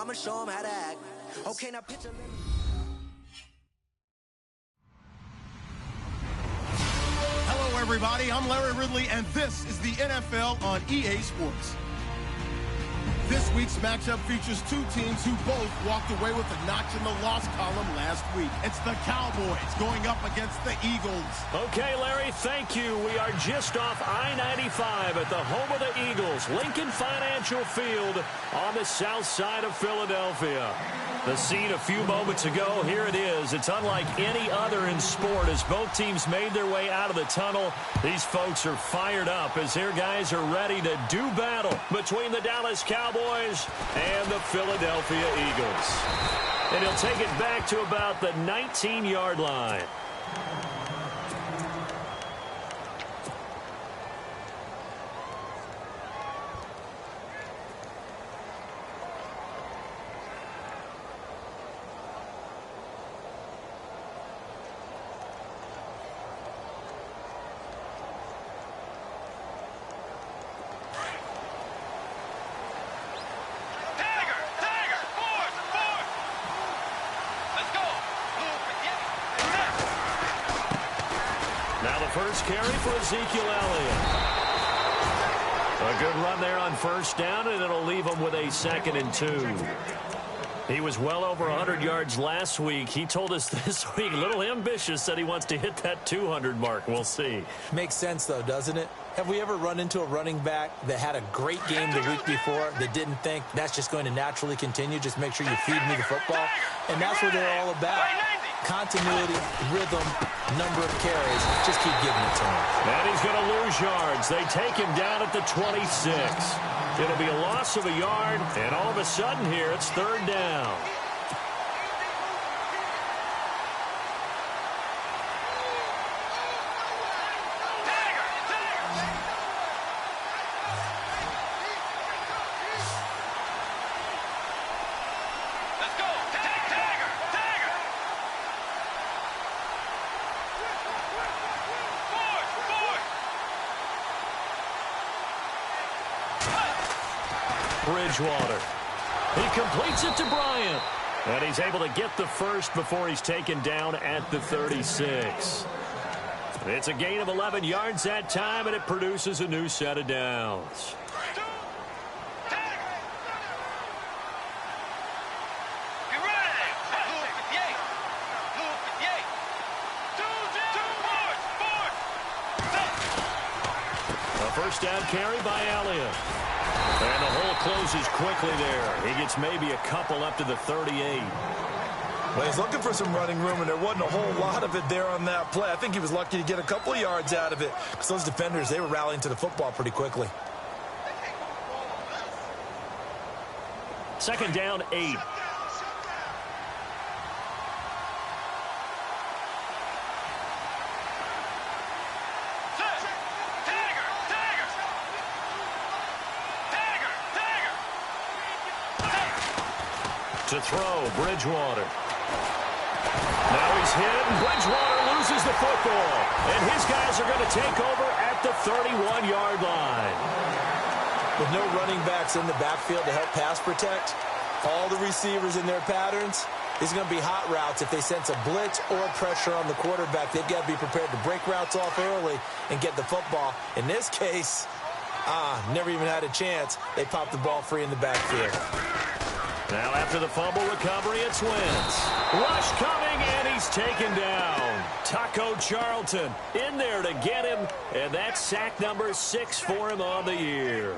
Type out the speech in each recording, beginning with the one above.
I'ma show him how to act. Okay, now picture. Hello, everybody. I'm Larry Ridley, and this is the NFL on EA Sports. This week's matchup features two teams who both walked away with a notch in the loss column last week. It's the Cowboys going up against the Eagles. Okay, Larry, thank you. We are just off I-95 at the home of the Eagles, Lincoln Financial Field on the south side of Philadelphia. The scene a few moments ago, here it is. It's unlike any other in sport as both teams made their way out of the tunnel. These folks are fired up as their guys are ready to do battle between the Dallas Cowboys and the Philadelphia Eagles. And he'll take it back to about the 19-yard line. Now the first carry for Ezekiel Elliott. A good run there on first down, and it'll leave him with a 2nd and 2. He was well over 100 yards last week. He told us this week, a little ambitious, that he wants to hit that 200 mark. We'll see. Makes sense, though, doesn't it? Have we ever run into a running back that had a great game the week before that didn't think that's just going to naturally continue? Just make sure you feed me the football. And that's what they're all about. Continuity, rhythm, number of carries. Just keep giving it to him. And he's going to lose yards. They take him down at the 26. It'll be a loss of a yard, and all of a sudden here, it's 3rd down. Bridgewater. He completes it to Bryant. And he's able to get the first before he's taken down at the 36. It's a gain of 11 yards that time, and it produces a new set of downs. A first down carry by Elliott. And the hole closes quickly there. He gets maybe a couple up to the 38. Well, he's looking for some running room, and there wasn't a whole lot of it there on that play. I think he was lucky to get a couple of yards out of it because those defenders, they were rallying to the football pretty quickly. 2nd down, 8. To throw, Bridgewater. Now he's hit, and Bridgewater loses the football. And his guys are going to take over at the 31-yard line. With no running backs in the backfield to help pass protect, all the receivers in their patterns, it's going to be hot routes. If they sense a blitz or pressure on the quarterback, they've got to be prepared to break routes off early and get the football. In this case, never even had a chance. They popped the ball free in the backfield. Now after the fumble recovery, it's Wentz. Rush coming, and he's taken down. Taco Charlton in there to get him, and that's sack number 6 for him on the year.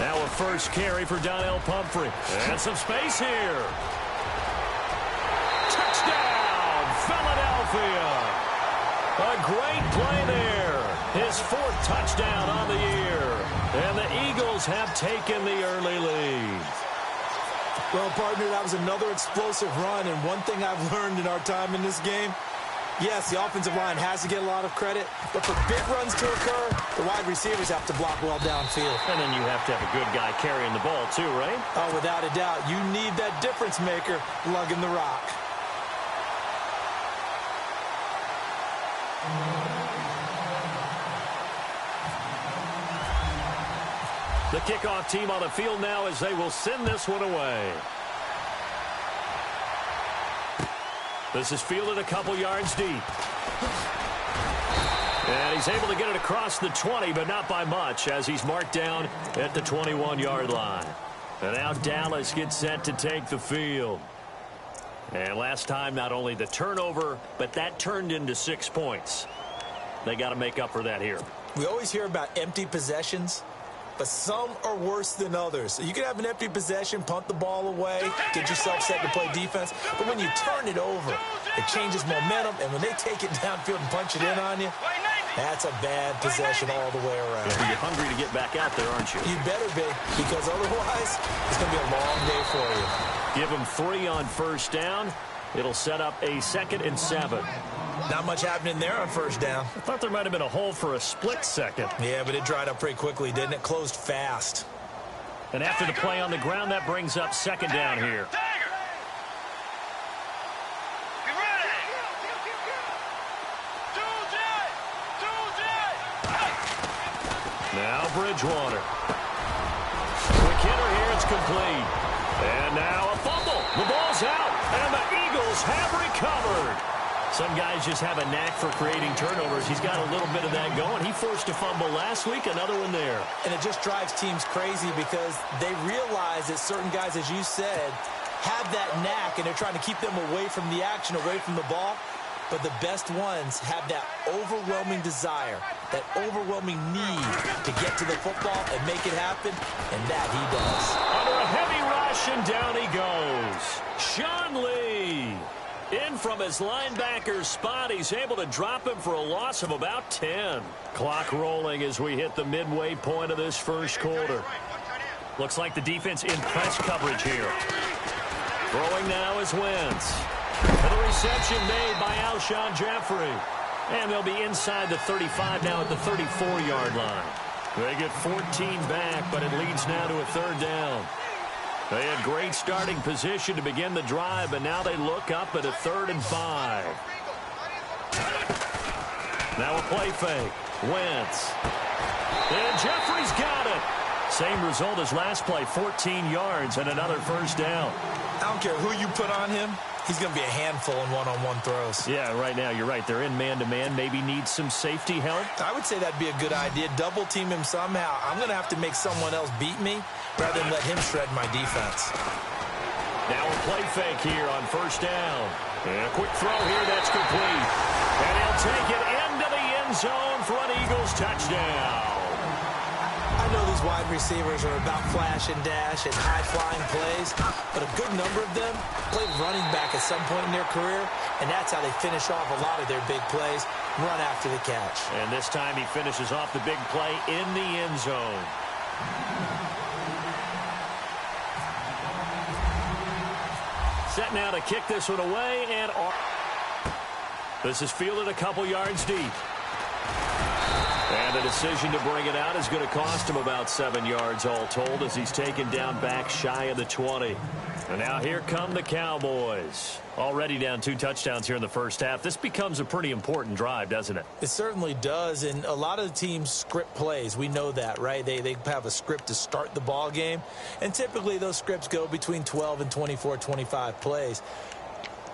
Now a first carry for Donnell Pumphrey. And some space here. Touchdown, Philadelphia. A great play there. His 4th touchdown on the year. And the Eagles have taken the early lead. Well, partner, that was another explosive run. And one thing I've learned in our time in this game, Yes, the offensive line has to get a lot of credit, but for big runs to occur, the wide receivers have to block well downfield. And then you have to have a good guy carrying the ball too, right? Oh, without a doubt, you need that difference maker lugging the rock. The kickoff team on the field now as they will send this one away. This is fielded a couple yards deep. And he's able to get it across the 20, but not by much, as he's marked down at the 21-yard line. And now Dallas gets set to take the field. And last time, not only the turnover, but that turned into 6 points. They got to make up for that here. We always hear about empty possessions, but some are worse than others. You can have an empty possession, punt the ball away, get yourself set to play defense, but when you turn it over, it changes momentum, and when they take it downfield and punch it in on you, that's a bad possession all the way around. You're hungry to get back out there, aren't you? You better be, because otherwise, it's going to be a long day for you. Give him 3 on first down. It'll set up a 2nd and 7. Not much happening there on first down. I thought there might have been a hole for a split second. Yeah, but it dried up pretty quickly, didn't it? Closed fast. And after the play on the ground, that brings up 2nd down here. Now Bridgewater. Quick hitter here, it's complete. And now a fumble. The ball's out, and the Eagles have recovered. Some guys just have a knack for creating turnovers. He's got a little bit of that going. He forced a fumble last week, another one there. And it just drives teams crazy because they realize that certain guys, as you said, have that knack, and they're trying to keep them away from the action, away from the ball. But the best ones have that overwhelming desire, that overwhelming need to get to the football and make it happen, and that he does. Under a heavy rush, and down he goes. Sean Lee. In from his linebacker's spot, he's able to drop him for a loss of about 10. Clock rolling as we hit the midway point of this first quarter. Looks like the defense in press coverage here. Throwing now is Wentz. And the reception made by Alshon Jeffrey. And they'll be inside the 35 now at the 34-yard line. They get 14 back, but it leads now to a 3rd down. They had great starting position to begin the drive, but now they look up at a 3rd and 5. Now a play fake. Wentz. And Jeffrey's got it. Same result as last play, 14 yards and another 1st down. I don't care who you put on him. He's going to be a handful in one-on-one throws. Yeah, right now, you're right. They're in man-to-man. Maybe need some safety help. I would say that'd be a good idea. Double team him somehow. I'm going to have to make someone else beat me rather than let him shred my defense. Now a play fake here on 1st down. And a quick throw here that's complete. And he'll take it into the end zone for an Eagles touchdown. I know these wide receivers are about flash and dash and high-flying plays, but a good number of them played running back at some point in their career, and that's how they finish off a lot of their big plays, run after the catch. And this time he finishes off the big play in the end zone. Set now to kick this one away, and this is fielded a couple yards deep. And the decision to bring it out is going to cost him about 7 yards all told as he's taken down back shy of the 20. And now here come the Cowboys. Already down 2 touchdowns here in the first half. This becomes a pretty important drive, doesn't it? It certainly does, and a lot of the teams script plays. We know that, right? They have a script to start the ball game, and typically those scripts go between 12 and 24, 25 plays.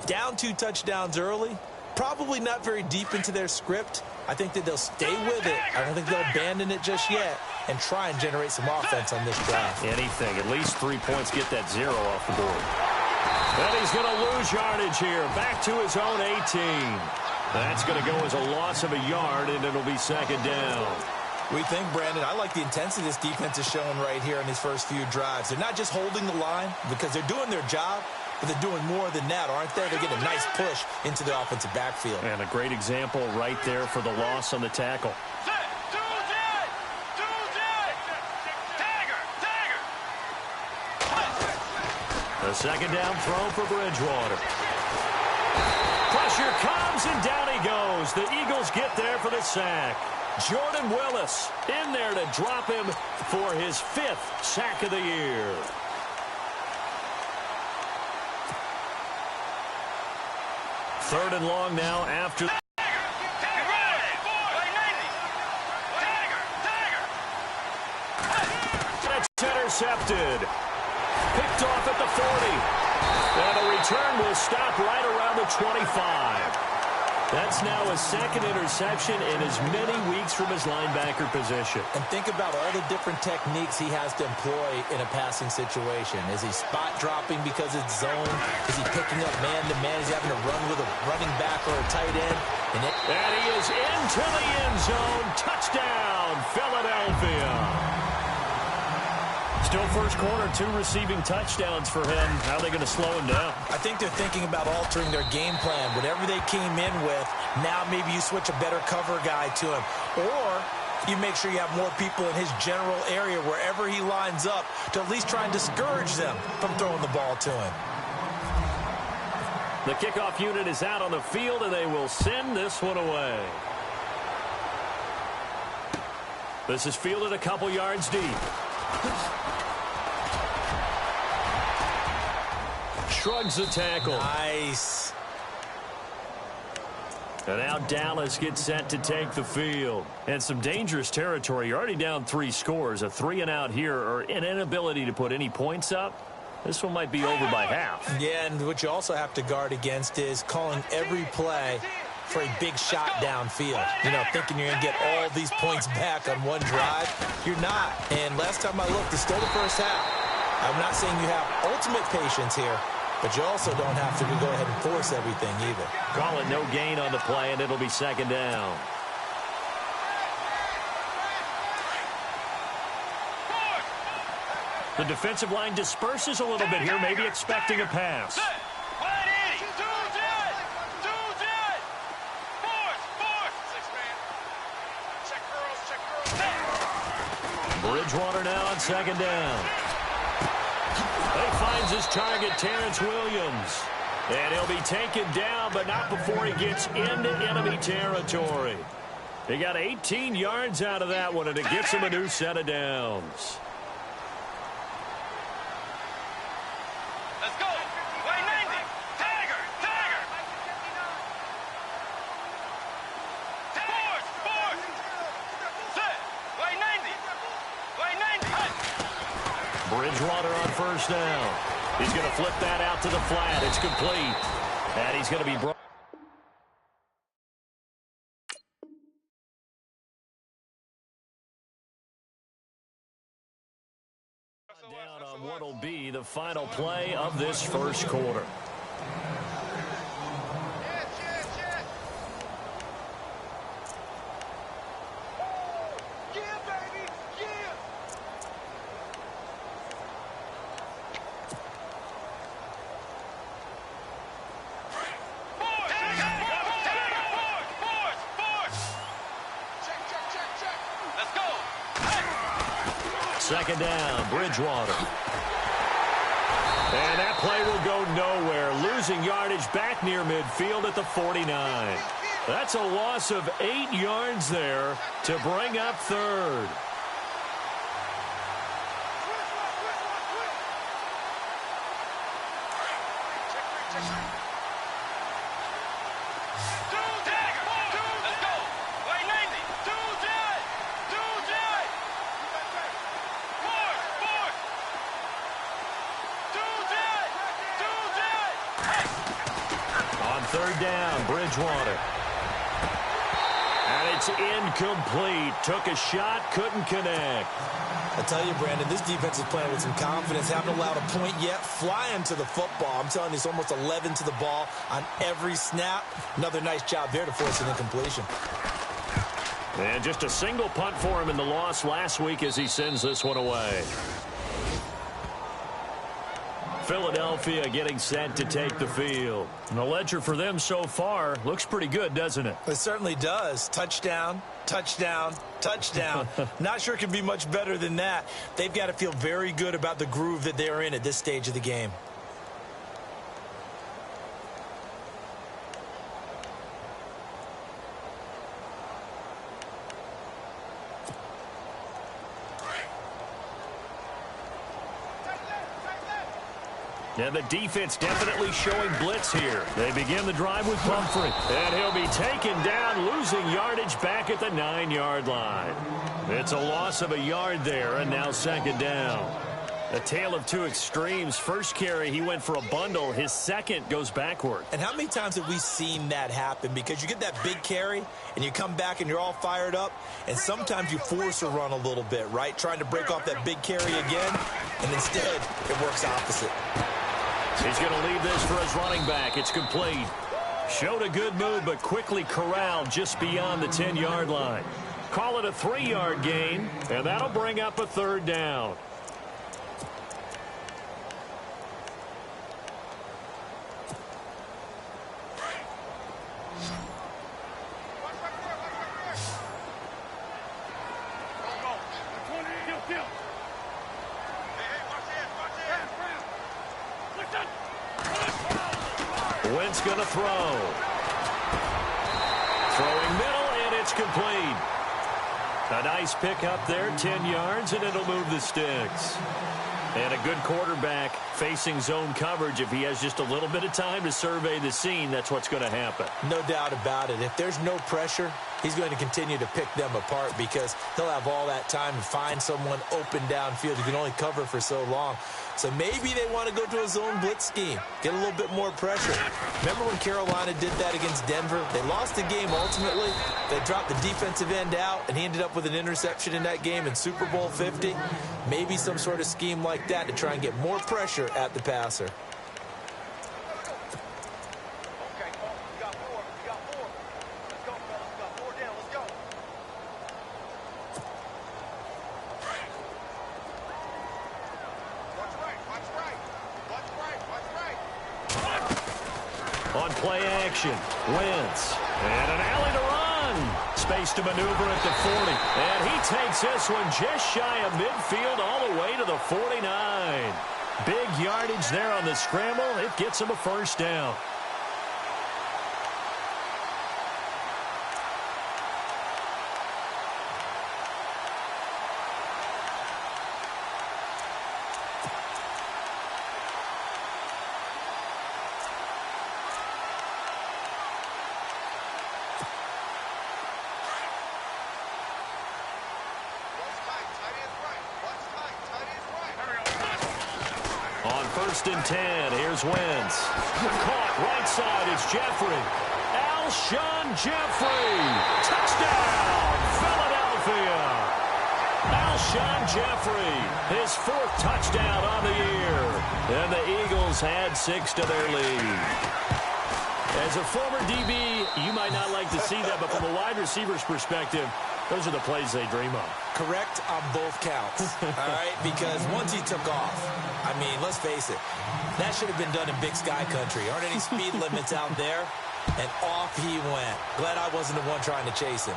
Down 2 touchdowns early, probably not very deep into their script. I think that they'll stay with it. I don't think they'll abandon it just yet and try and generate some offense on this drive. Anything. At least 3 points, get that 0 off the board. And he's going to lose yardage here. Back to his own 18. That's going to go as a loss of a yard, and it'll be 2nd down. We think, Brandon, I like the intensity this defense is showing right here in these first few drives. They're not just holding the line because they're doing their job, but they're doing more than that, aren't they? They're getting a nice push into the offensive backfield. And a great example right there for the loss on the tackle. A 2nd down throw for Bridgewater. Pressure comes, Spins and down he goes. The Eagles get there for the sack. Jordan Willis in there to drop him for his 5th sack of the year. Third and long now after. That's intercepted. Picked off at the 40. And the return will stop right around the 25. That's now his 2nd interception in as many weeks from his linebacker position. And think about all the different techniques he has to employ in a passing situation. Is he spot dropping because it's zone? Is he picking up man-to-man? Is he having to run with a running back or a tight end? And he is into the end zone. Touchdown, Philadelphia. Still first quarter, 2 receiving touchdowns for him. How are they going to slow him down? I think they're thinking about altering their game plan. Whatever they came in with, now maybe you switch a better cover guy to him. Or you make sure you have more people in his general area wherever he lines up to at least try and discourage them from throwing the ball to him. The kickoff unit is out on the field, and they will send this one away. This is fielded a couple yards deep. Shrugs the tackle. Nice. And now Dallas gets set to take the field. And some dangerous territory. You're already down 3 scores. A 3-and-out here or an inability to put any points up. This one might be over by half. Yeah, and what you also have to guard against is calling every play for a big shot downfield. You know, thinking you're going to get all these points back on one drive. You're not. And last time I looked, it's still the first half. I'm not saying you have ultimate patience here, but you also don't have to go ahead and force everything either. Call it no gain on the play, and it'll be 2nd down. The defensive line disperses a little bit here, maybe expecting a pass. Bridgewater now on 2nd down. He finds his target, Terrence Williams. And he'll be taken down, but not before he gets into enemy territory. He got 18 yards out of that one, and it gets him a new set of downs. Let's go. Way 90. Tiger. Fourth. Set. Way 90. Bridgewater on 1st down. He's going to flip that out to the flat. It's complete. And he's going to be brought down on what will be the final play of this first quarter. Second down, Bridgewater. And that play will go nowhere. Losing yardage back near midfield at the 49. That's a loss of 8 yards there to bring up 3rd. Third down, Bridgewater. And it's incomplete. Took a shot, couldn't connect. I tell you, Brandon, this defense is playing with some confidence. Haven't allowed a point yet. Flying to the football. I'm telling you, it's almost 11 to the ball on every snap. Another nice job there to force an incompletion. And just a single punt for him in the loss last week as he sends this one away. Philadelphia getting set to take the field. And the ledger for them so far looks pretty good, doesn't it? It certainly does. Touchdown, touchdown, touchdown. Not sure it can be much better than that. They've got to feel very good about the groove that they're in at this stage of the game. And the defense definitely showing blitz here. They begin the drive with Pumphrey. And he'll be taken down, losing yardage back at the 9-yard line. It's a loss of a yard there, and now second down. A tale of two extremes. First carry, he went for a bundle. His second goes backward. And how many times have we seen that happen? Because you get that big carry, and you come back and you're all fired up, and sometimes you force a run a little bit, right? Trying to break off that big carry again, and instead it works opposite. He's going to leave this for his running back. It's complete. Showed a good move, but quickly corralled just beyond the 10-yard line. Call it a 3-yard gain, and that'll bring up a third down. Wentz going to throw. Throwing middle, and it's complete. A nice pick up there, 10 yards, and it'll move the sticks. And a good quarterback facing zone coverage. If he has just a little bit of time to survey the scene, that's what's going to happen. No doubt about it. If there's no pressure, he's going to continue to pick them apart because he'll have all that time to find someone open downfield. He can only cover for so long. So maybe they want to go to a zone blitz scheme, get a little bit more pressure. Remember when Carolina did that against Denver? They lost the game ultimately. They dropped the defensive end out, and he ended up with an interception in that game in Super Bowl 50. Maybe some sort of scheme like that to try and get more pressure at the passer. On play action, Wentz. And an alley to run. Space to maneuver at the 40. And he takes this one just shy of midfield all the way to the 49. Big yardage there on the scramble. It gets him a first down. First and 10. Here's Wentz. Caught right side. It's Jeffrey. Alshon Jeffrey. Touchdown, Philadelphia. Alshon Jeffrey. His 4th touchdown on the year. And the Eagles add 6 to their lead. As a former DB, you might not like to see that, but from a wide receiver's perspective, those are the plays they dream of. Correct on both counts, all right? Because once he took off, I mean, let's face it, that should have been done in Big Sky Country. Aren't any speed limits out there? And off he went. Glad I wasn't the one trying to chase him.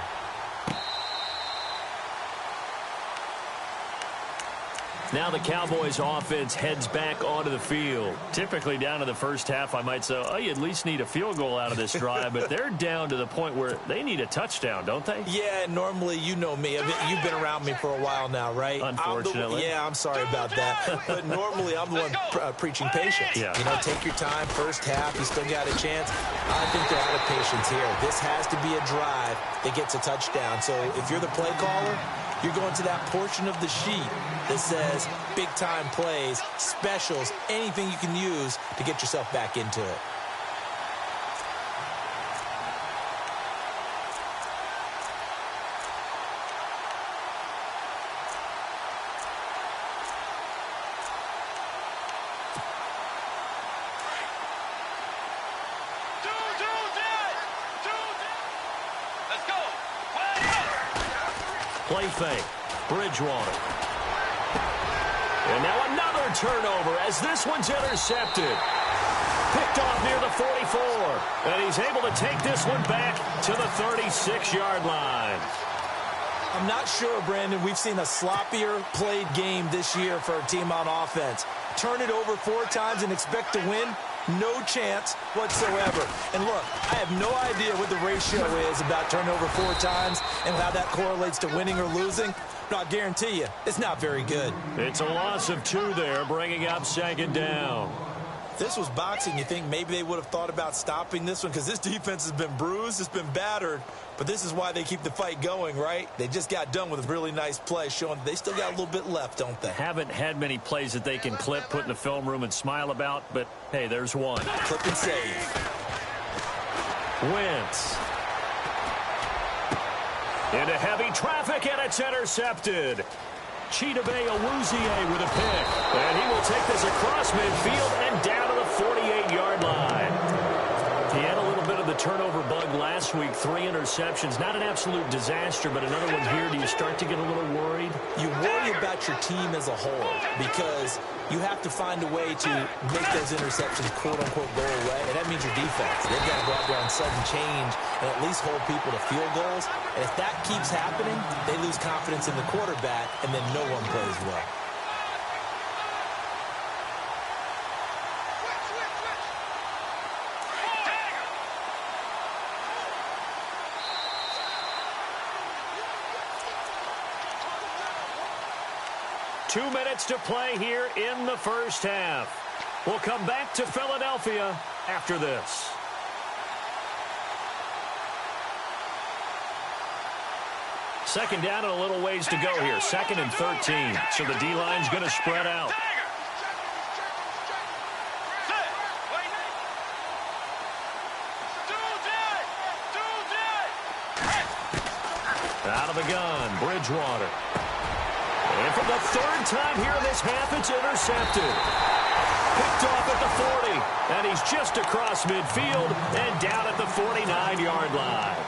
Now the Cowboys offense heads back onto the field. Typically down to the first half, I might say, oh, you at least need a field goal out of this drive, but they're down to the point where they need a touchdown, don't they? Yeah, normally, you know me. You've been around me for a while now, right? Unfortunately. I'm sorry about that. But normally, I'm the one preaching patience. Yeah. You know, take your time. First half, you still got a chance. I think they're out of patience here. This has to be a drive that gets a touchdown. So if you're the play caller, you're going to that portion of the sheet that says big-time plays, specials, anything you can use to get yourself back into it. Let's go. Play fake. Bridgewater. And now another turnover as this one's intercepted. Picked off near the 44. And he's able to take this one back to the 36-yard line. I'm not sure, Brandon, we've seen a sloppier played game this year for a team on offense. Turn it over 4 times and expect to win? No chance whatsoever. And look, I have no idea what the ratio is about turnover 4 times and how that correlates to winning or losing. But I'll guarantee you, it's not very good. It's a loss of 2 there, bringing up second down. If this was boxing, you think maybe they would have thought about stopping this one because this defense has been bruised, it's been battered, but this is why they keep the fight going, right? They just got done with a really nice play showing they still got a little bit left, don't they? Haven't had many plays that they can clip, put in the film room, and smile about, but hey, there's one. Clip and save. Wentz. Into heavy traffic, and it's intercepted. Chidobe Awuzie with a pick. And he will take this across midfield and down to the 48-yard line. He had a little bit of the turnover bug last week, 3 interceptions. Not an absolute disaster, but another one here. Do you start to get a little worried? You worry about your team as a whole because you have to find a way to make those interceptions, quote-unquote, go away, and that means your defense. They've got to go out there on sudden change and at least hold people to field goals. And if that keeps happening, they lose confidence in the quarterback, and then no one plays well. Two minutes to play here in the first half. We'll come back to Philadelphia after this. Second down and a little ways to go here. 2nd and 13. So the D-line's going to spread out. Out of the gun, Bridgewater. And for the 3rd time here in this half, it's intercepted. Picked off at the 40. And he's just across midfield and down at the 49-yard line.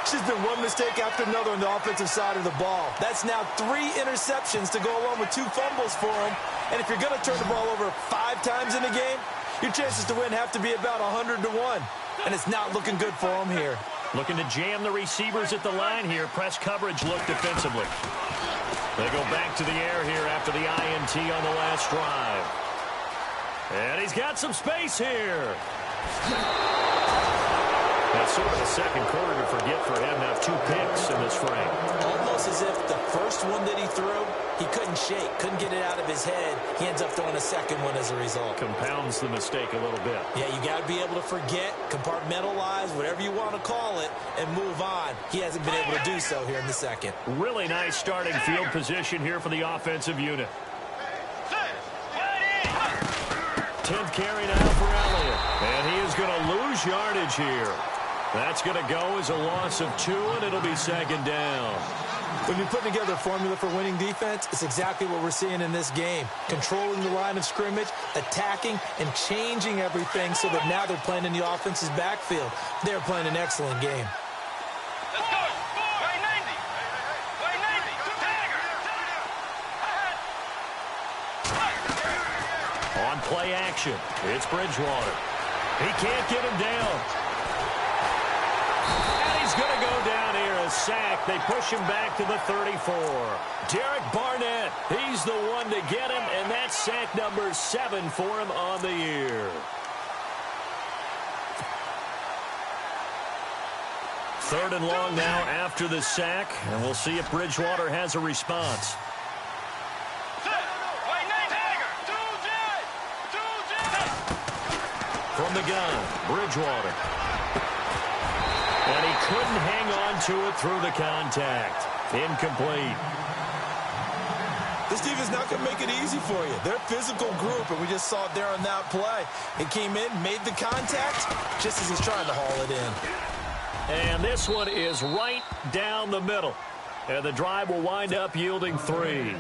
She's been one mistake after another on the offensive side of the ball. That's now 3 interceptions to go along with 2 fumbles for him. And if you're going to turn the ball over 5 times in a game, your chances to win have to be about 100 to 1. And it's not looking good for him here. Looking to jam the receivers at the line here. Press coverage look defensively. They go back to the air here after the INT on the last drive. And he's got some space here. That's sort of the second quarter to forget for him to have 2 picks in this frame. Almost as if the first one that he threw, he couldn't shake, couldn't get it out of his head. He ends up throwing a second one as a result. Compounds the mistake a little bit. Yeah, you got to be able to forget, compartmentalize, whatever you want to call it, and move on. He hasn't been able to do so here in the second. Really nice starting field position here for the offensive unit. 10th carry now for Elliott. And he is going to lose yardage here. That's going to go as a loss of 2, and it'll be 2nd down. When you're putting together a formula for winning defense, it's exactly what we're seeing in this game. Controlling the line of scrimmage, attacking, and changing everything so that now they're playing in the offense's backfield. They're playing an excellent game. Let's go. Way 90. Way 90. On play action, it's Bridgewater. He can't get him down. And he's going to go down here, a sack. They push him back to the 34. Derek Barnett, he's the one to get him, and that's sack number 7 for him on the year. 3rd and long now after the sack, and we'll see if Bridgewater has a response. From the gun, Bridgewater. And he couldn't hang on to it through the contact. Incomplete. This defense is not going to make it easy for you. They're a physical group, and we just saw it there on that play. It came in, made the contact, just as he's trying to haul it in. And this one is right down the middle. And the drive will wind up yielding 3.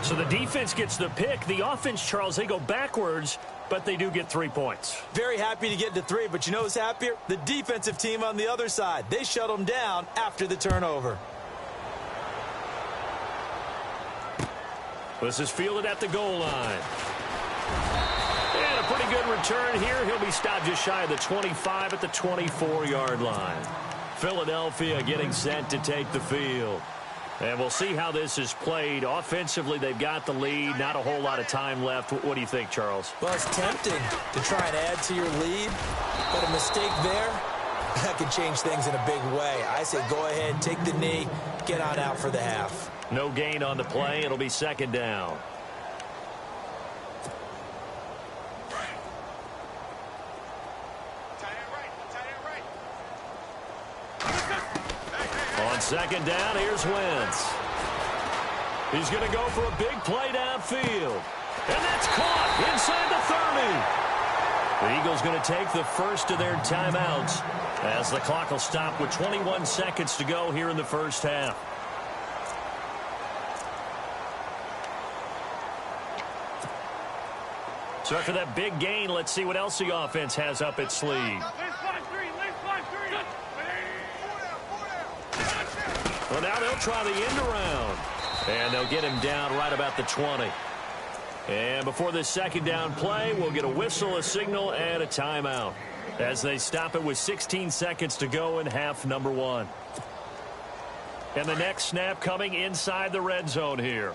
So the defense gets the pick. The offense, Charles, they go backwards, but they do get 3 points. Very happy to get to 3, but you know who's happier? The defensive team on the other side. They shut them down after the turnover. This is fielded at the goal line. And a pretty good return here. He'll be stopped just shy of the 25 at the 24-yard line. Philadelphia getting set to take the field. And we'll see how this is played. Offensively, they've got the lead. Not a whole lot of time left. What do you think, Charles? Well, it's tempting to try and add to your lead, but a mistake there, that could change things in a big way. I say go ahead, take the knee, get on out for the half. No gain on the play. It'll be 2nd down. second down, here's Wentz. He's going to go for a big play downfield. And that's caught inside the 30. The Eagles going to take the first of their timeouts as the clock will stop with 21 seconds to go here in the first half. So after that big gain, let's see what else the offense has up its sleeve. Well, now they'll try the end around. And they'll get him down right about the 20. And before this second down play, we'll get a whistle, a signal, and a timeout as they stop it with 16 seconds to go in half number 1. And the next snap coming inside the red zone here.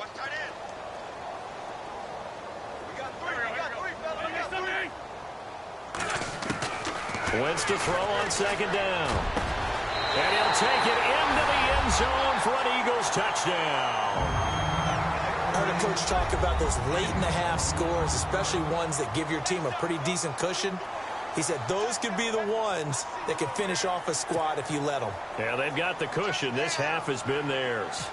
Wentz to throw on second down. And he'll take it into the end zone for an Eagles touchdown. I heard a coach talk about those late-in-the-half scores, especially ones that give your team a pretty decent cushion. He said those could be the ones that can finish off a squad if you let them. Yeah, they've got the cushion. This half has been theirs.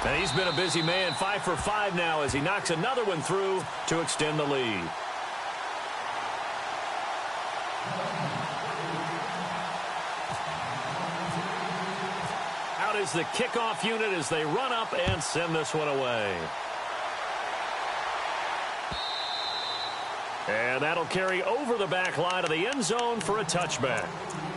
And he's been a busy man, 5 for 5 now as he knocks another one through to extend the lead. Out is the kickoff unit as they run up and send this one away. And that'll carry over the back line of the end zone for a touchback.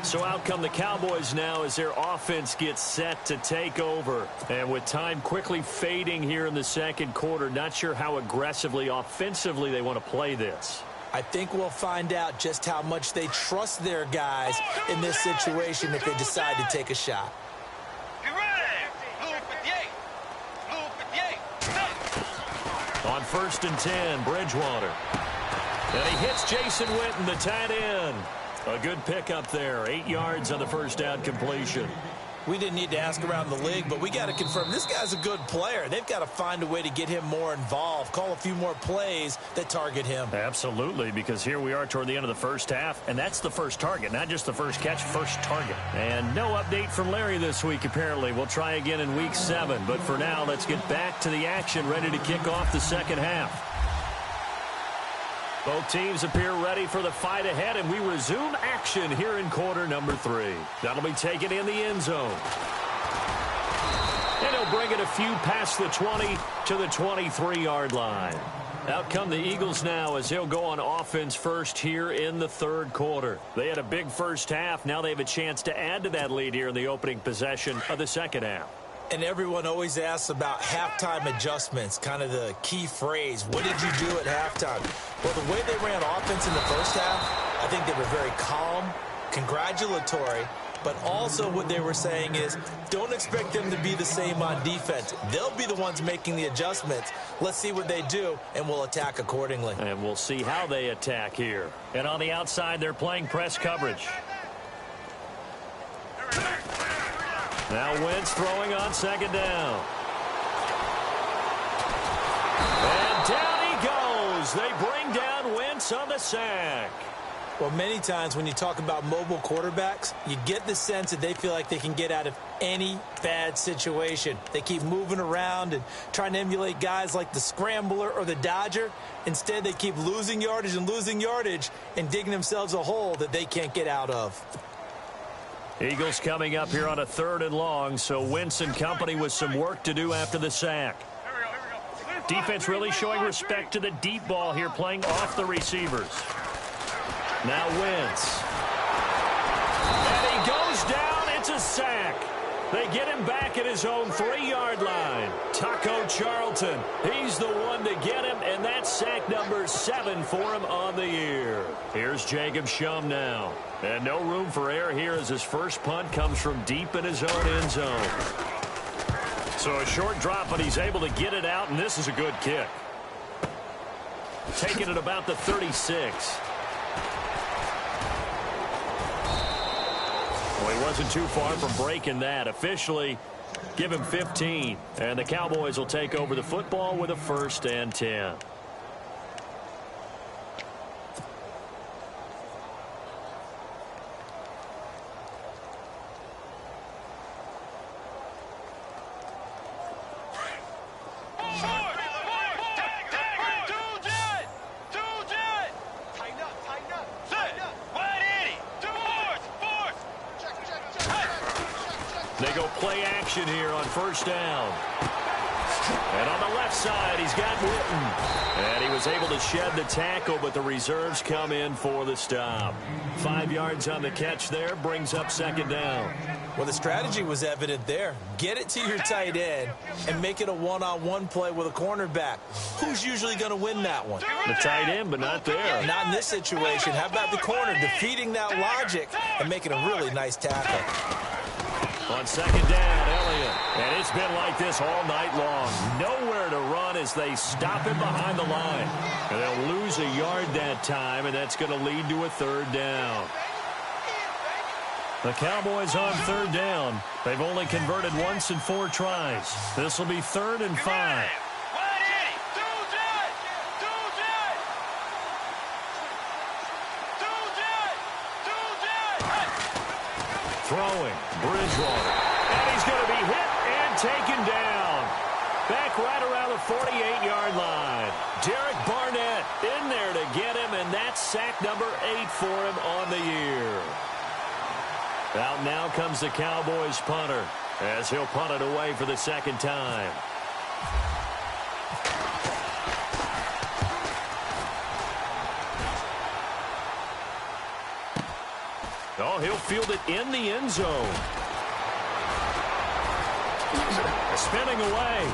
So out come the Cowboys now as their offense gets set to take over. And with time quickly fading here in the second quarter, not sure how aggressively, offensively they want to play this. I think we'll find out just how much they trust their guys in this situation if they decide to take a shot. On 1st and 10, Bridgewater. And he hits Jason Witten, the tight end. A good pickup there. 8 yards on the first down completion. We didn't need to ask around the league, but we got to confirm this guy's a good player. They've got to find a way to get him more involved, call a few more plays that target him. Absolutely, because here we are toward the end of the first half, and that's the first target, not just the first catch, first target. And no update from Larry this week, apparently. We'll try again in week 7, but for now, let's get back to the action, ready to kick off the second half. Both teams appear ready for the fight ahead, and we resume action here in quarter number 3. That'll be taken in the end zone. And he'll bring it a few past the 20 to the 23-yard line. Out come the Eagles now as they'll go on offense first here in the third quarter. They had a big first half. Now they have a chance to add to that lead here in the opening possession of the second half. And everyone always asks about halftime adjustments, kind of the key phrase. What did you do at halftime? Well, the way they ran offense in the first half, I think they were very calm, congratulatory, but also what they were saying is don't expect them to be the same on defense. They'll be the ones making the adjustments. Let's see what they do, and we'll attack accordingly. And we'll see how they attack here. And on the outside, they're playing press coverage. Now Wentz throwing on second down. And down he goes. They bring down Wentz on the sack. Well, many times when you talk about mobile quarterbacks, you get the sense that they feel like they can get out of any bad situation. They keep moving around and trying to emulate guys like the Scrambler or the Dodger. Instead, they keep losing yardage and digging themselves a hole that they can't get out of. Eagles coming up here on a 3rd and long, so Wentz and company with some work to do after the sack. Defense really showing respect to the deep ball here, playing off the receivers. Now Wentz. And he goes down. It's a sack. They get him back at his own 3-yard line. Taco Charlton, he's the one to get him, and that's sack number 7 for him on the year. Here's Jacob Shum now. And no room for error here as his first punt comes from deep in his own end zone. So a short drop, but he's able to get it out, and this is a good kick. Taking it about the 36. Well, he wasn't too far from breaking that. Officially, give him 15. And the Cowboys will take over the football with a 1st and 10. action here on first down. And on the left side, he's got Witten. And he was able to shed the tackle, but the reserves come in for the stop. 5 yards on the catch there, brings up second down. Well, the strategy was evident there. Get it to your tight end and make it a one-on-one play with a cornerback. Who's usually going to win that one? The tight end, but not there. Not in this situation. How about the corner defeating that logic and making a really nice tackle? On second down, Elliott. And it's been like this all night long. Nowhere to run as they stop him behind the line. And they'll lose a yard that time, and that's going to lead to a third down. The Cowboys on third down. They've only converted once in 4 tries. This will be 3rd and 5. Throwing, Bridgewater. And he's going to be hit and taken down. Back right around the 48-yard line. Derek Barnett in there to get him, and that's sack number 8 for him on the year. Out now comes the Cowboys punter as he'll punt it away for the second time. Oh, he'll field it in the end zone. Spinning away.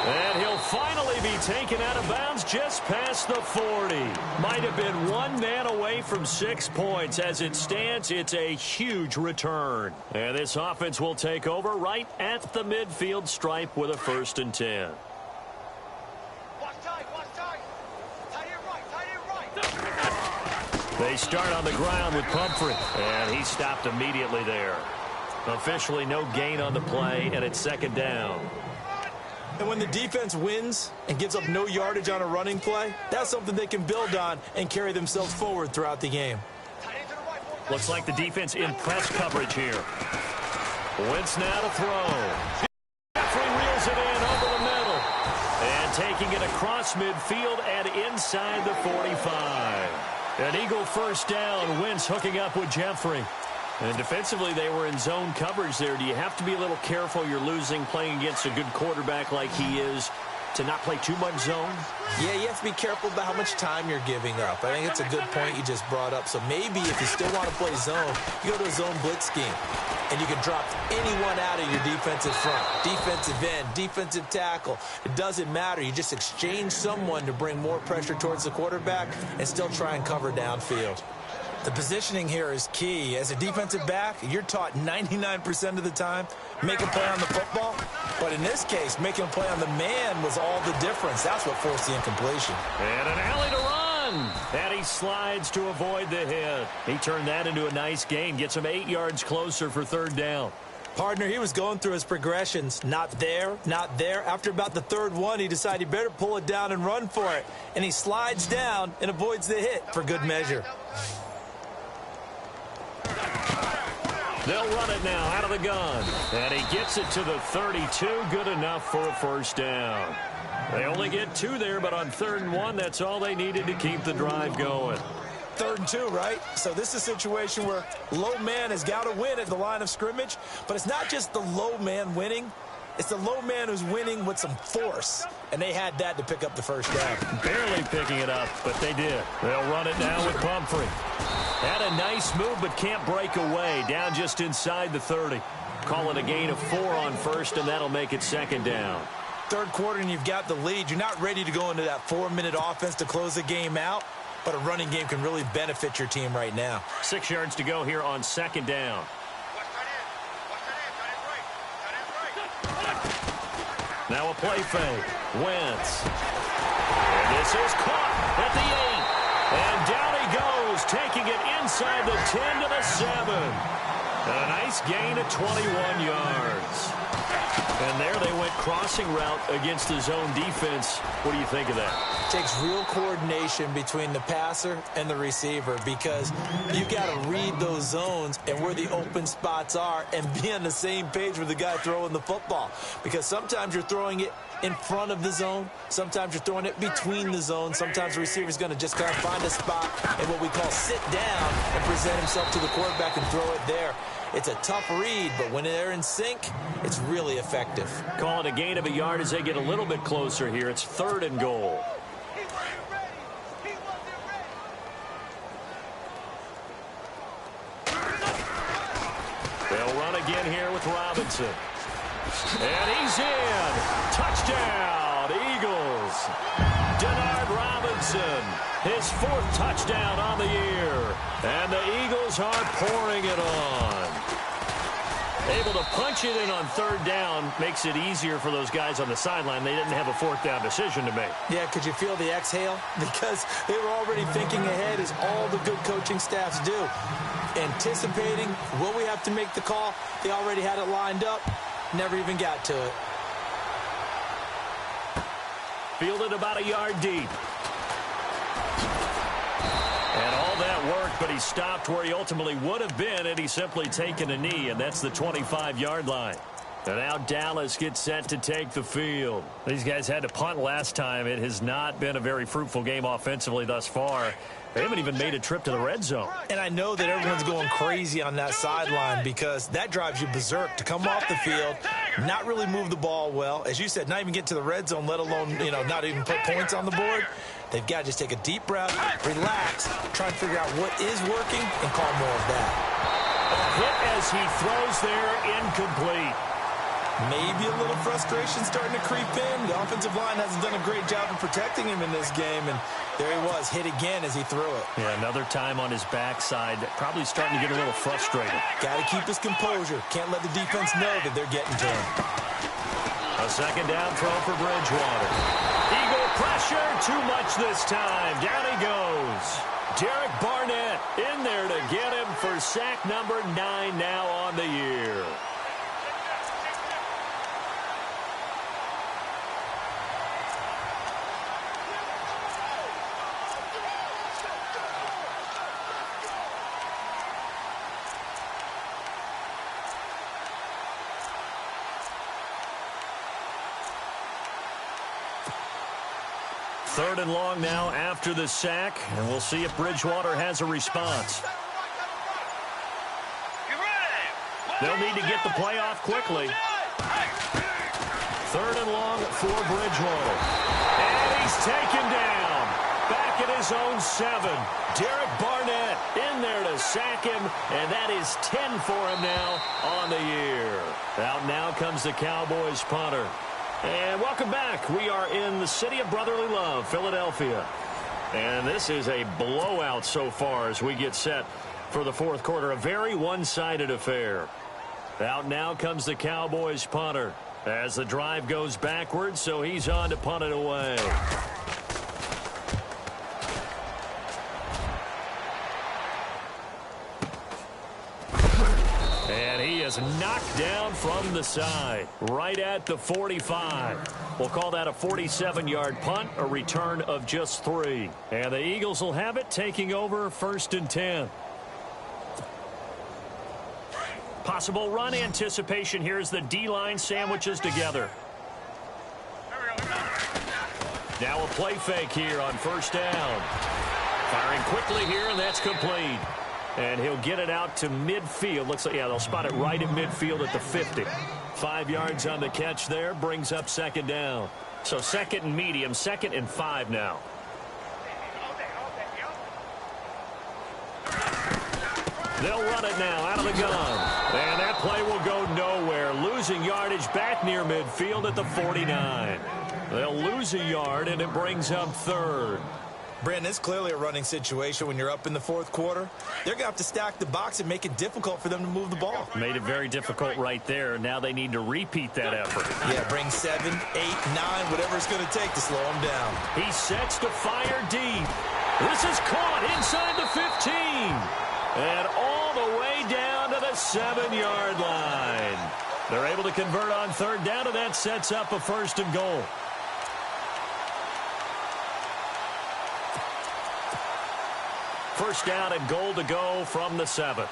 And he'll finally be taken out of bounds just past the 40. Might have been 1 man away from 6 points. As it stands, it's a huge return. And this offense will take over right at the midfield stripe with a 1st and 10. They start on the ground with Pumphrey, and he stopped immediately there. Officially no gain on the play, and it's second down. And when the defense wins and gives up no yardage on a running play, that's something they can build on and carry themselves forward throughout the game. Looks like the defense in press coverage here. Wentz now to throw. Jeffrey reels it in over the middle. And taking it across midfield and inside the 45. An Eagle first down. Wentz hooking up with Jeffrey. And defensively, they were in zone coverage there. Do you have to be a little careful? You're losing playing against a good quarterback like he is to not play too much zone? Yeah, you have to be careful about how much time you're giving up. I think it's a good point you just brought up. So maybe if you still want to play zone, you go to a zone blitz scheme. And you can drop anyone out of your defensive front. Defensive end, defensive tackle. It doesn't matter. You just exchange someone to bring more pressure towards the quarterback and still try and cover downfield. The positioning here is key. As a defensive back, you're taught 99% of the time, make a play on the football. But in this case, making a play on the man was all the difference. That's what forced the incompletion. And an alley to run. And he slides to avoid the hit. He turned that into a nice gain. Gets him 8 yards closer for third down. Partner, he was going through his progressions. Not there, not there. After about the third one, he decided he better pull it down and run for it. And he slides down and avoids the hit for good measure. They'll run it now out of the gun. And he gets it to the 32. Good enough for a first down. They only get 2 there, but on 3rd and 1, that's all they needed to keep the drive going. 3rd and 2, right? So this is a situation where low man has got to win at the line of scrimmage. But it's not just the low man winning. It's the low man who's winning with some force. And they had that to pick up the first down. Barely picking it up, but they did. They'll run it now with Pumphrey. Had a nice move, but can't break away. Down just inside the 30. Call it a gain of 4 on first, and that'll make it second down. Third quarter, and you've got the lead. You're not ready to go into that 4-minute offense to close the game out. But a running game can really benefit your team right now. 6 yards to go here on second down. Now a play fake. Wentz. And this is caught at the 8. And down he goes, taking it inside the 10 to the 7. A nice gain of 21 yards. And there they went crossing route against the zone defense. What do you think of that? It takes real coordination between the passer and the receiver because you got to read those zones and where the open spots are and be on the same page with the guy throwing the football. Because sometimes you're throwing it in front of the zone. Sometimes you're throwing it between the zones. Sometimes the receiver's going to just kind of find a spot and what we call sit down and present himself to the quarterback and throw it there. It's a tough read, but when they're in sync, it's really effective. Call it a gain of a yard as they get a little bit closer here. It's 3rd and goal. They'll run again here with Robinson. And he's in. Touchdown, Eagles. Denard Robinson, his 4th touchdown on the year. And the Eagles are pouring it on. Able to punch it in on 3rd down makes it easier for those guys on the sideline. They didn't have a 4th down decision to make. Yeah, could you feel the exhale? Because they were already thinking ahead, as all the good coaching staffs do. Anticipating, will we have to make the call? They already had it lined up. Never even got to it. Fielded about a yard deep. And all that worked, but he stopped where he ultimately would have been had he simply taken a knee, and that's the 25-yard line. And now Dallas gets set to take the field. These guys had to punt last time. It has not been a very fruitful game offensively thus far. They haven't even made a trip to the red zone. And I know that everyone's going crazy on that sideline because that drives you berserk to come off the field, not really move the ball well. As you said, not even get to the red zone, let alone, not even put points on the board. They've got to just take a deep breath, relax, try and figure out what is working, and call more of that. A hit as he throws there, incomplete. Maybe a little frustration starting to creep in. The offensive line hasn't done a great job of protecting him in this game, and there he was, hit again as he threw it. Yeah, another time on his backside, probably starting to get a little frustrated. Got to keep his composure. Can't let the defense know that they're getting to him. A 2nd down throw for Bridgewater. Eagle pressure, too much this time. Down he goes. Derek Barnett in there to get him for sack number 9 now on the year. Third and long now after the sack, and we'll see if Bridgewater has a response. They'll need to get the play off quickly. 3rd and long for Bridgewater. And he's taken down. Back at his own 7. Derek Barnett in there to sack him, and that is 10 for him now on the year. Out now comes the Cowboys punter. And welcome back. We are in the city of brotherly love, Philadelphia. And this is a blowout so far as we get set for the 4th quarter. A very one-sided affair. Out now comes the Cowboys punter as the drive goes backwards, so he's on to punt it away. And he is knocked down from the side, right at the 45. We'll call that a 47-yard punt, a return of just 3. And the Eagles will have it, taking over 1st and 10. Possible run anticipation here as the D-line sandwiches together. Now a play fake here on 1st down. Firing quickly here, and that's complete. And he'll get it out to midfield. Looks like, yeah, they'll spot it right at midfield at the 50. 5 yards on the catch there, brings up 2nd down. So 2nd and medium, 2nd and 5 now. They'll run it now out of the gun. And that play will go nowhere. Losing yardage back near midfield at the 49. They'll lose a yard, and it brings up 3rd. Brandon, it's clearly a running situation when you're up in the 4th quarter. They're going to have to stack the box and make it difficult for them to move the ball. Made it very difficult right there. Now they need to repeat that effort. Yeah, bring 7, 8, 9, whatever it's going to take to slow him down. He sets to fire deep. This is caught inside the 15. And all the way down to the 7-yard line. They're able to convert on 3rd down, and that sets up a 1st and goal. First down and goal to go from the 7.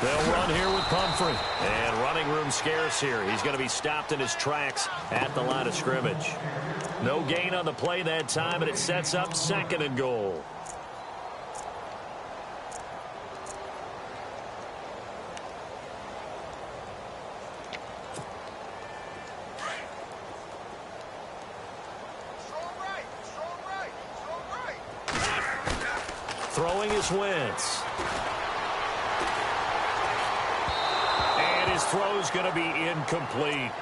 They'll run here with Pumphrey. And running room scarce here. He's going to be stopped in his tracks at the line of scrimmage. No gain on the play that time, and it sets up 2nd and goal. Throwing is Wentz. And his throw's going to be incomplete.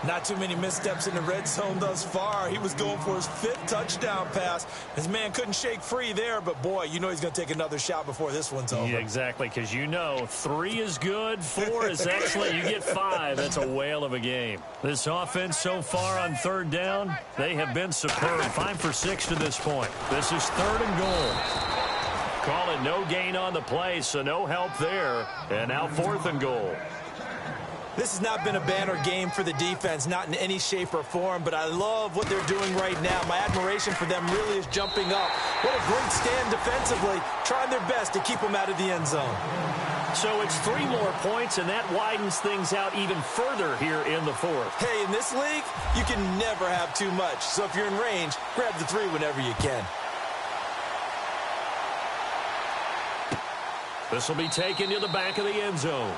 Not too many missteps in the red zone thus far. He was going for his 5th touchdown pass. His man couldn't shake free there, but boy, you know he's going to take another shot before this one's over. Yeah, exactly, because you know 3 is good, 4 is excellent. You get 5, that's a whale of a game. This offense so far on 3rd down, they have been superb. 5 for 6 to this point. This is 3rd and goal. Call it no gain on the play, so no help there. And now 4th and goal. This has not been a banner game for the defense, not in any shape or form, but I love what they're doing right now. My admiration for them really is jumping up. What a great stand defensively, trying their best to keep them out of the end zone. So it's 3 more points, and that widens things out even further here in the 4th. Hey, in this league, you can never have too much. So if you're in range, grab the 3 whenever you can. This will be taken to the back of the end zone.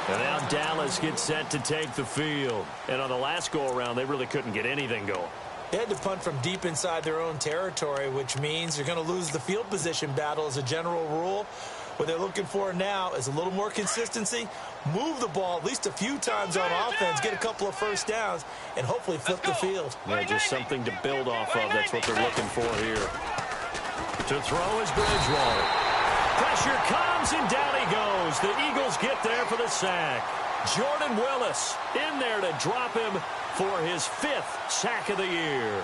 And now Dallas gets set to take the field. And on the last go-around, they really couldn't get anything going. They had to punt from deep inside their own territory, which means you're going to lose the field position battle as a general rule. What they're looking for now is a little more consistency, move the ball at least a few times on offense, get a couple of first downs, and hopefully flip the field. Yeah, just something to build off of. That's what they're looking for here. To throw is Bridgewater. Pressure comes, and down he goes. The Eagles get there for the sack. Jordan Willis in there to drop him for his 5th sack of the year.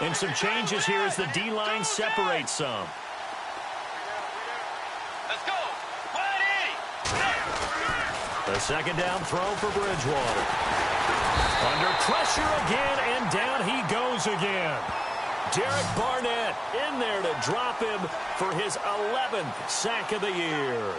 And some changes here as the D-line separates some. Let's go. 180. The 2nd down throw for Bridgewater. Under pressure again, and down he goes again. Derek Barnett in there to drop him for his 11th sack of the year.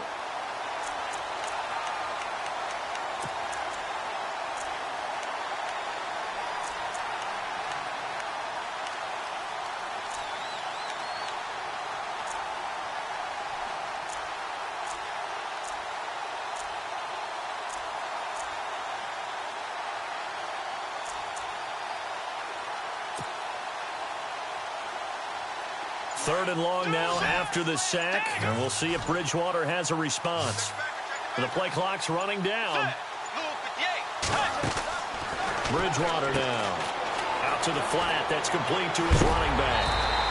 Third and long now after the sack, and we'll see if Bridgewater has a response. The play clock's running down. Bridgewater now. Out to the flat. That's complete to his running back.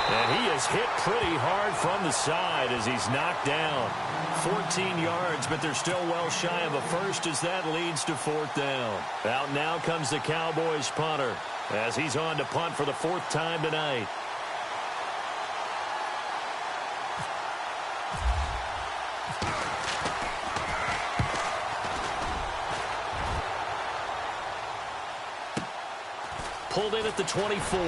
And he is hit pretty hard from the side as he's knocked down. 14 yards, but they're still well shy of a first as that leads to 4th down. Out now comes the Cowboys punter as he's on to punt for the 4th time tonight. Pulled in at the 24.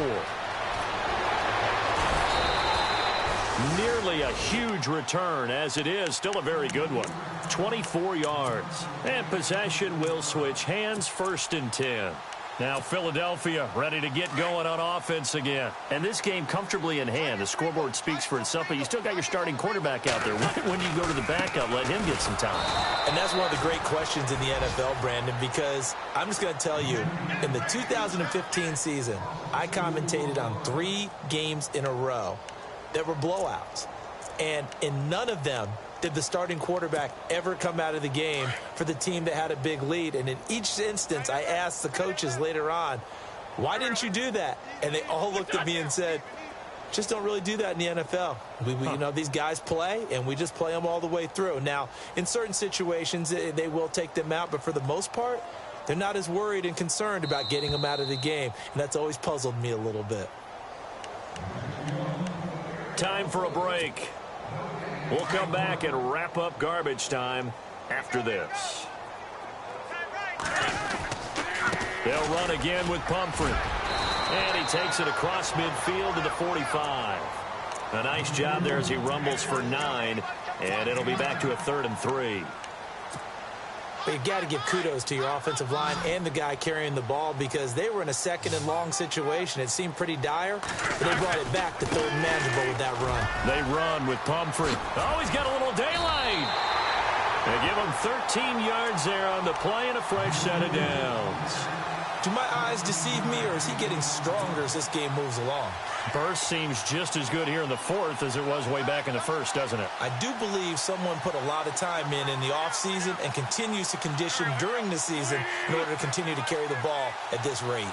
Nearly a huge return, as it is still a very good one. 24 yards. And possession will switch hands, 1st and 10. Now Philadelphia ready to get going on offense again. And this game comfortably in hand. The scoreboard speaks for itself, but you still got your starting quarterback out there. When do you go to the backup, let him get some time? And that's one of the great questions in the NFL, Brandon, because I'm just going to tell you, in the 2015 season, I commentated on 3 games in a row that were blowouts. And in none of them did the starting quarterback ever come out of the game for the team that had a big lead. And in each instance, I asked the coaches later on, why didn't you do that? And they all looked at me and said, just don't really do that in the NFL. You know, these guys play, and we just play them all the way through. Now, in certain situations, they will take them out, but for the most part, they're not as worried and concerned about getting them out of the game. And that's always puzzled me a little bit. Time for a break. We'll come back and wrap up garbage time after this. They'll run again with Pumphrey. And he takes it across midfield to the 45. A nice job there as he rumbles for 9. And it'll be back to a 3rd and 3. But you got to give kudos to your offensive line and the guy carrying the ball because they were in a 2nd and long situation. It seemed pretty dire, but they brought it back to 3rd and manageable with that run. They run with Pumphrey. Oh, he's got a little daylight. They give him 13 yards there on the play and a fresh set of downs. Do my eyes deceive me, or is he getting stronger as this game moves along? Burst seems just as good here in the 4th as it was way back in the 1st, doesn't it? I do believe someone put a lot of time in the offseason and continues to condition during the season in order to continue to carry the ball at this rate.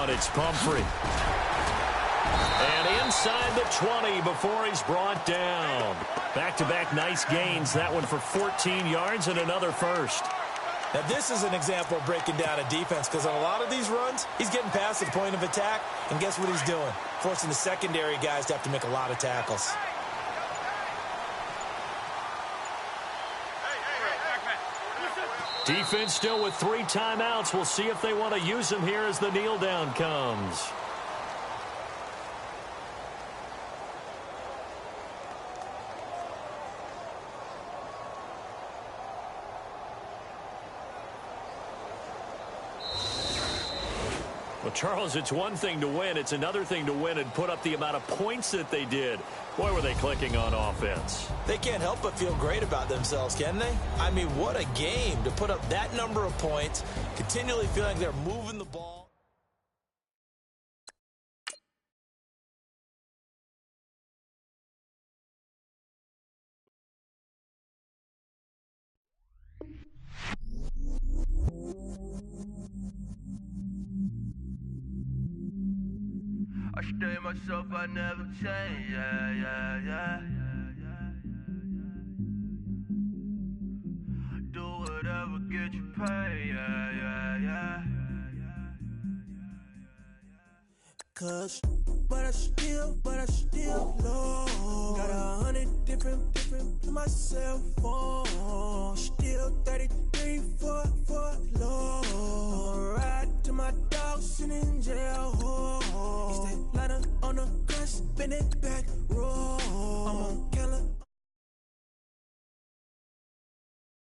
It's Pumphrey. And inside the 20 before he's brought down. Back-to-back nice gains. That one for 14 yards and another first. Now, this is an example of breaking down a defense because on a lot of these runs, he's getting past the point of attack, and guess what he's doing? Forcing the secondary guys to have to make a lot of tackles. Defense still with 3 timeouts. We'll see if they want to use them here as the kneel down comes. Well, Charles, it's one thing to win. It's another thing to win and put up the amount of points that they did. Boy, were they clicking on offense. They can't help but feel great about themselves, can they? I mean, what a game to put up that number of points, continually feeling they're moving the ball. I stay myself, I never change, yeah. Do whatever, get you paid, yeah. Cause, but I still low. Got 100 different to my cell phone. Still 33 for low. I'ma ride to my dog sitting in jail. He stay lighter on the grass, spin it back.